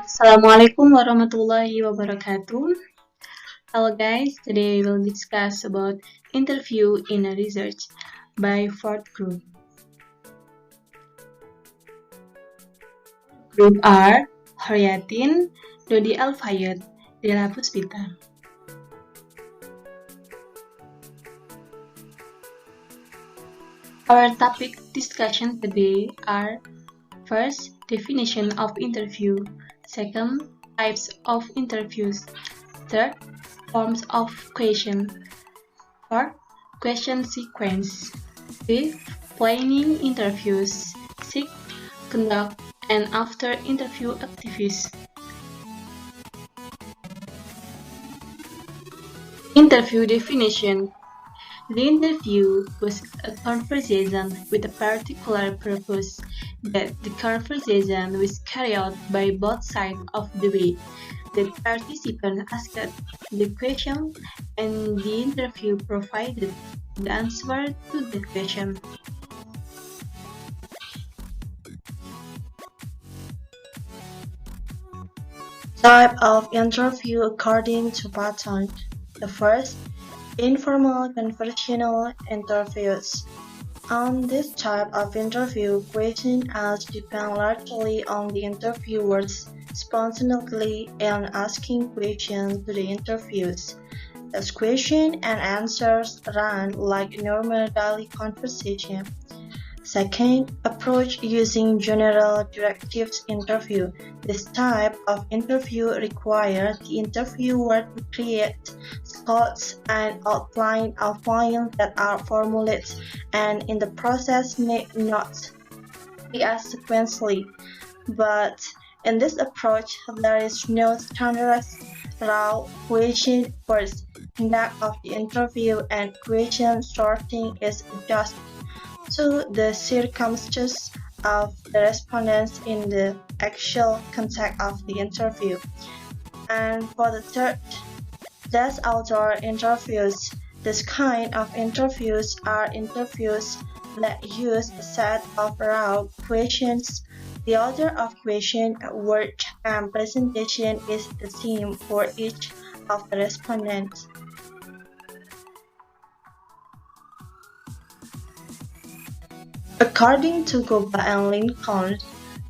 Assalamualaikum warahmatullahi wabarakatuh. Hello guys, today we will discuss about interview in a research by fourth group. Group are Khoiriyatin, Dodi Alfayyedl, Dela Puspita. Our topic discussion today are first, definition of interview, second, types of interviews, third, forms of question, fourth, question sequence, fifth, planning interviews, sixth, conduct and after interview activities. Interview definition. The interview was a conversation with a particular purpose, that the conversation was carried out by both sides of the way. The participant asked the question and the interview provided the answer to the question. Type of interview according to pattern. The first, informal conversational interviews. On this type of interview, questions asked depend largely on the interviewers spontaneously and asking questions to the interviews. As questions and answers run like normal daily conversation. Second, approach using general directives interview. This type of interview requires the interviewer to create thoughts and outline of points that are formulated and in the process may not be as sequentially. But in this approach, there is no standardized route. Question first, conduct of the interview and question sorting is adjusted to the circumstances of the respondents in the actual context of the interview. And for the third, desk outdoor interviews. This kind of interviews are interviews that use a set of raw questions. The order of question, word, and presentation is the same for each of the respondents. According to Goba and Lincoln,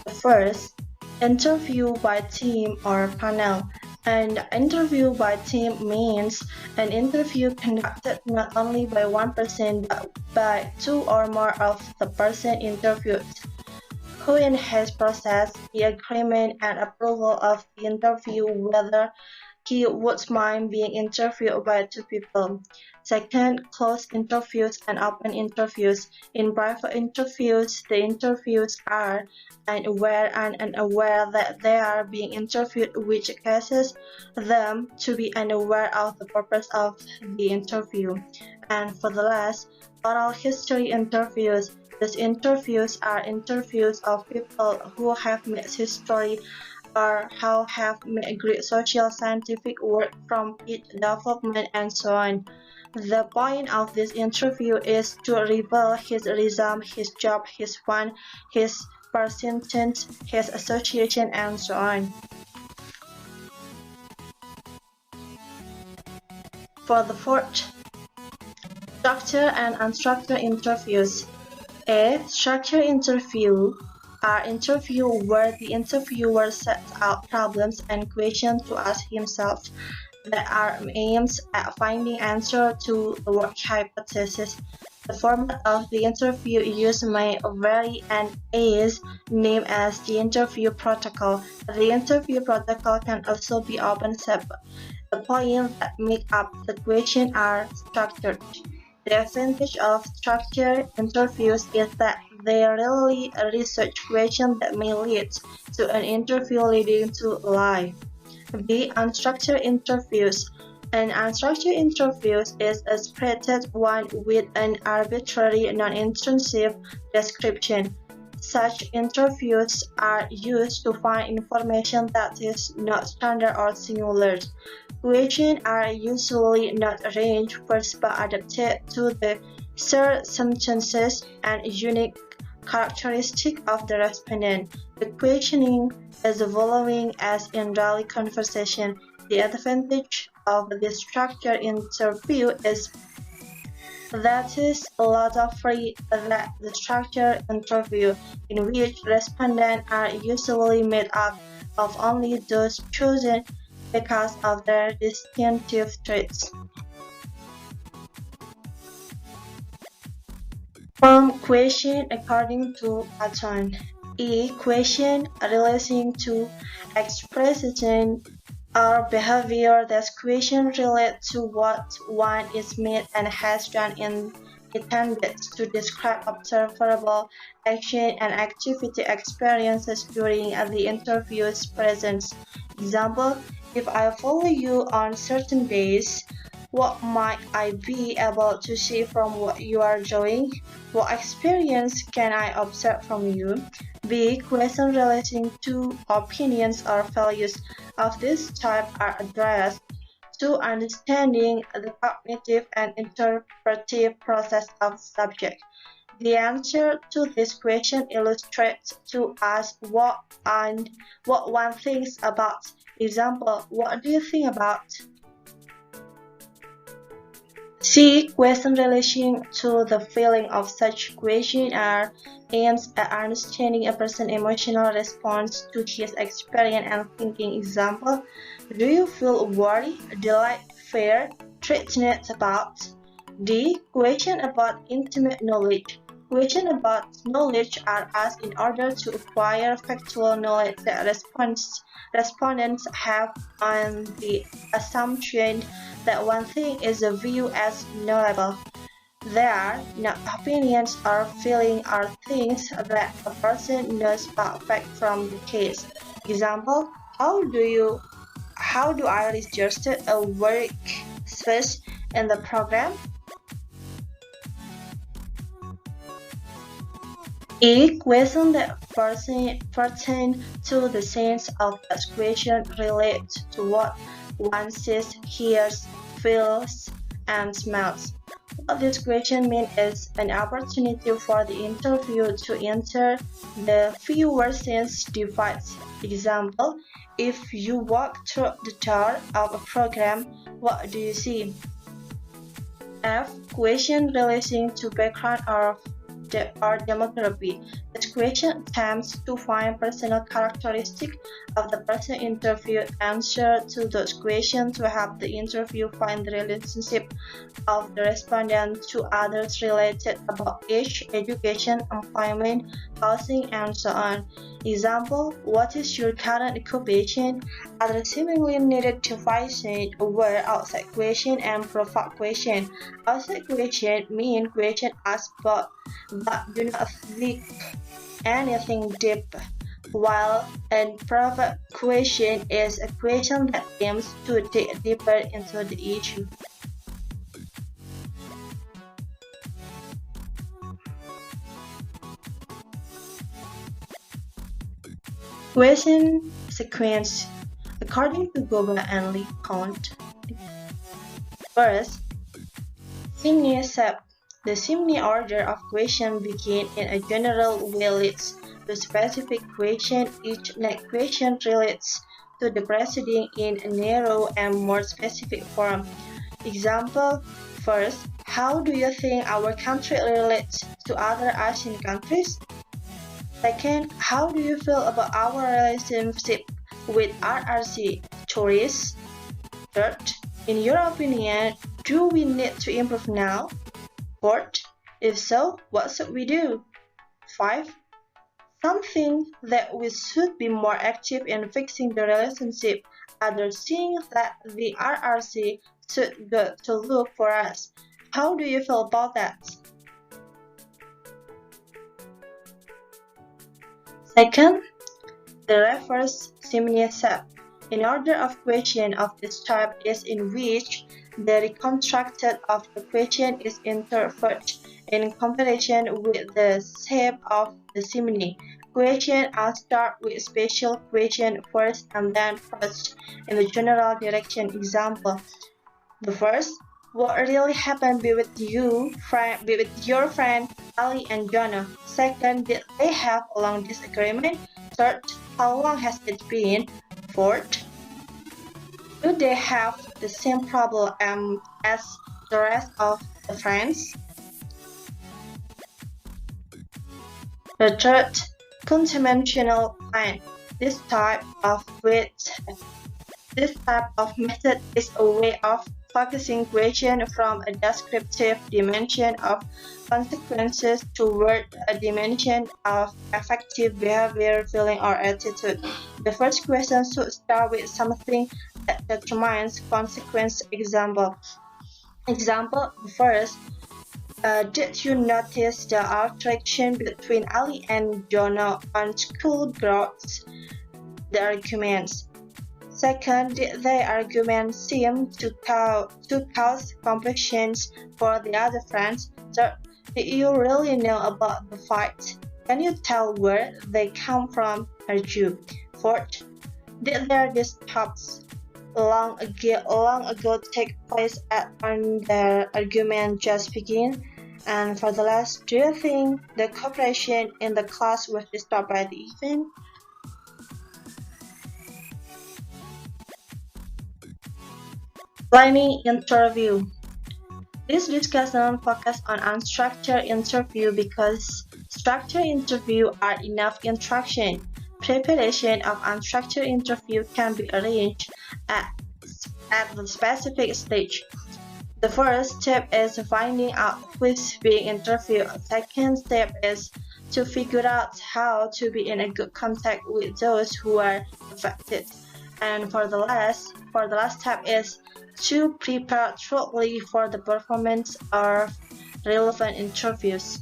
the first, interview by team or panel. An interview by team means an interview conducted not only by one person but by two or more of the person interviewed, who in his process the agreement and approval of the interview whether he would mind being interviewed by two people. Second, closed interviews and open interviews. In private interviews, the interviews are unaware and unaware that they are being interviewed, which causes them to be unaware of the purpose of the interview. And for the last, oral history interviews. These interviews are interviews of people who have made history or how have made great social scientific work from its development and so on. The point of this interview is to reveal his resume, his job, his fund, his percentage, his association, and so on. For the fourth, structured and unstructured interviews. A structured interview are interviews where the interviewer sets out problems and questions to ask himself that are aimed at finding answer to the work hypothesis. The format of the interview used may vary and is named as the interview protocol. The interview protocol can also be open set. The points that make up the question are structured. The advantage of structured interviews is that they are really a research question that may lead to an interview leading to live. B. Unstructured interviews. An unstructured interview is a scripted one with an arbitrary, non-intrusive description. Such interviews are used to find information that is not standard or singular. Questions are usually not arranged first but adapted to the circumstances and unique characteristic of the respondent. The questioning is evolving as in daily conversation. The advantage of this structured interview is that is a lot of free that the structured interview in which respondents are usually made up of only those chosen because of their distinctive traits. Form question according to pattern. A question relating to expression or behavior. That question relates to what one is made and has done intended to describe observable action and activity experiences during the interview's presence. Example, if I follow you on certain days, what might I be able to see from what you are doing? What experience can I observe from you? B. Questions relating to opinions or values of this type are addressed to understanding the cognitive and interpretive process of the subject. The answer to this question illustrates to us what one thinks about. Example, what do you think about? C. Questions relating to the feeling of such question are aims at understanding a person's emotional response to his experience and thinking. Example, do you feel worried, delight, fear, threatened about? D. Question about intimate knowledge. Questions about knowledge are asked in order to acquire factual knowledge that respondents have on the assumption that one thing is viewed as knowable. They are not opinions or feelings or things that a person knows about fact from the case. Example, how do I register a work space in the program? A. Question that pertain to the sense of that question relates to what one sees, hears, feels, and smells. What this question means is an opportunity for the interviewer to enter the viewer sense device. Example, if you walk through the door of a program, what do you see? F. Question relating to background or demography. This question attempts to find personal characteristics of the person interviewed. Answer to those questions to help the interview find the relationship of the respondent to others related about age, education, employment, housing, and so on. Example, what is your current occupation? Other seemingly needed devices were outside question and profile question. Outside question mean question asked but do not seek anything deep, while a private question is a question that aims to dig deeper into the issue. Question sequence according to Goba and Lee count. First, Simni-Sep. The Simni order of question begin in a general way leads to specific question. Each next question relates to the preceding in a narrow and more specific form. Example, first, how do you think our country relates to other Asian countries? Second, how do you feel about our relationship with RRC tourists? Third, in your opinion, do we need to improve now? Fourth, if so, what should we do? 5. Something that we should be more active in fixing the relationship. Others think that the RRC should go to look for us. How do you feel about that? Second, the reverse Simni-Sep. An order of question of this type is in which the reconstruction of the question is interpreted in comparison with the shape of the simile. Questions are start with special question first and then first in the general direction. Example, the first, What really happened with your friend Ali and Jonah? Second, did they have a long disagreement? Third, how long has it been? Fourth, do they have the same problem as the rest of the friends? The third, conventional plan. This type of method is a way of focusing question from a descriptive dimension of consequences toward a dimension of affective behavior, feeling, or attitude. The first question should start with something that determines consequence. Example first. Did you notice the attraction between Ali and Jonah on school grounds? The arguments. Second, did their arguments seem to cause complications for the other friends? Third, did you really know about the fight? Can you tell where they come from? Argue. Fourth, did their disputes long ago take place when their argument just began? And for the last, do you think the cooperation in the class was disturbed by the event? Planning interview. This discussion focuses on unstructured interview because structured interview are enough instruction. Preparation of unstructured interview can be arranged at the specific stage. The first step is finding out who is being interviewed. The second step is to figure out how to be in a good contact with those who are affected. And for the last step is to prepare thoroughly for the performance of relevant interviews.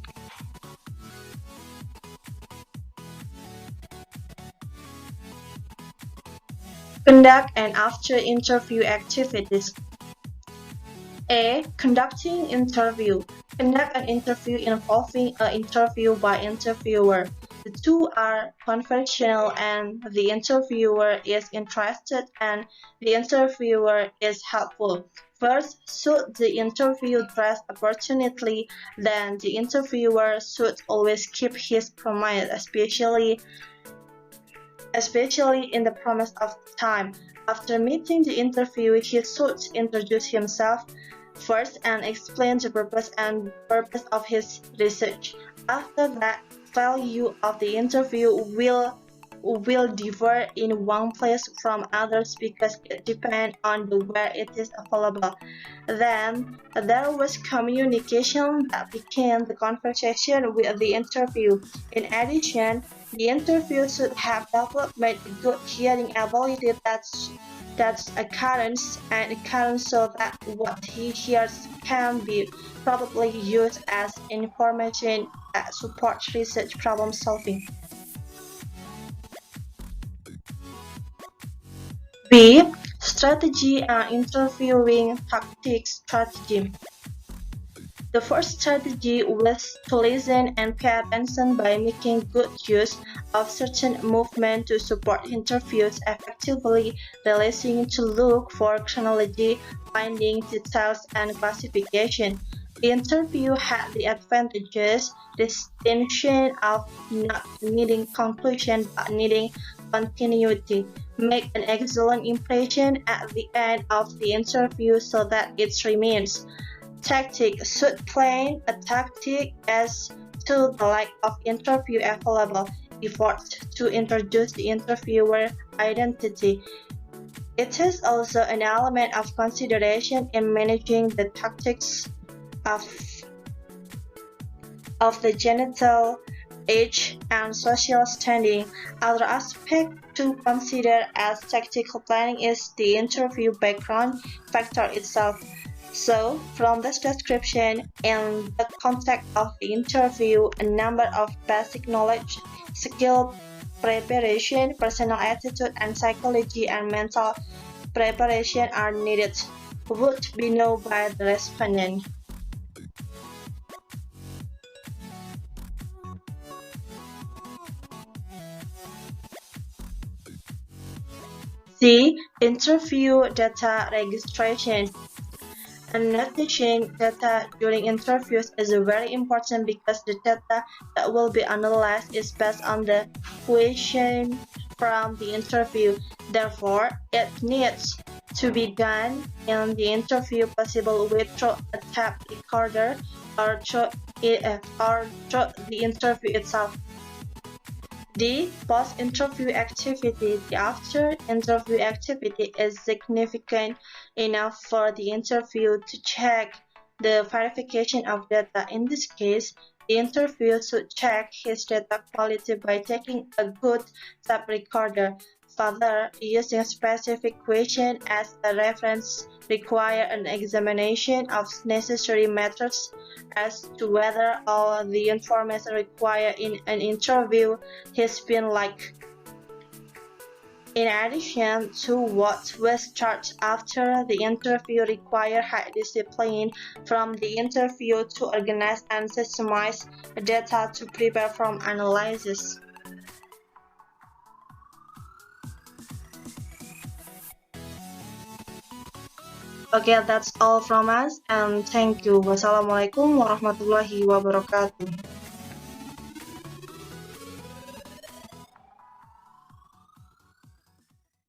Conduct an after-interview activities. A. Conducting interview. Conduct an interview involving an interview by interviewer. The two are conversational and the interviewer is interested and the interviewer is helpful. First, should the interview dress appropriately, then the interviewer should always keep his promise, especially in the promise of time. After meeting the interviewer, he should introduce himself first and explain the purpose of his research. After that, value of the interview will differ in one place from others because it depends on where it is available. Then there was communication that began the conversation with the interview. In addition, the interview should have developed a good hearing ability that's a current so that what he hears can be probably used as information that supports research problem solving. B. Strategy and interviewing tactics strategy. The first strategy was to listen and pay attention by making good use of certain movements to support interviews effectively, releasing to look for chronology, finding details, and classification. The interview had the advantageous distinction of not needing conclusion but needing continuity. Make an excellent impression at the end of the interview so that it remains. Tactic should plan a tactic as to the lack of interview available efforts to introduce the interviewer identity. It is also an element of consideration in managing the tactics of the genital age and social standing. Other aspect to consider as tactical planning is the interview background factor itself. So, from this description, in the context of the interview, a number of basic knowledge, skill, preparation, personal attitude, and psychology and mental preparation are needed, would be known by the respondent. C. Interview data registration. And noticing data during interviews is very important because the data that will be analyzed is based on the question from the interview. Therefore, it needs to be done in the interview possible with through a tape recorder or through the interview itself. The post-interview activity, the after-interview activity is significant enough for the interview to check the verification of data. In this case, the interviewer should check his data quality by taking a good tape recorder. Further, using specific questions as a reference require an examination of necessary matters as to whether all the information required in an interview has been like. In addition to what was charged after the interview require high discipline from the interview to organize and systemize data to prepare from analysis. Okay, that's all from us and thank you. Wassalamualaikum warahmatullahi wabarakatuh.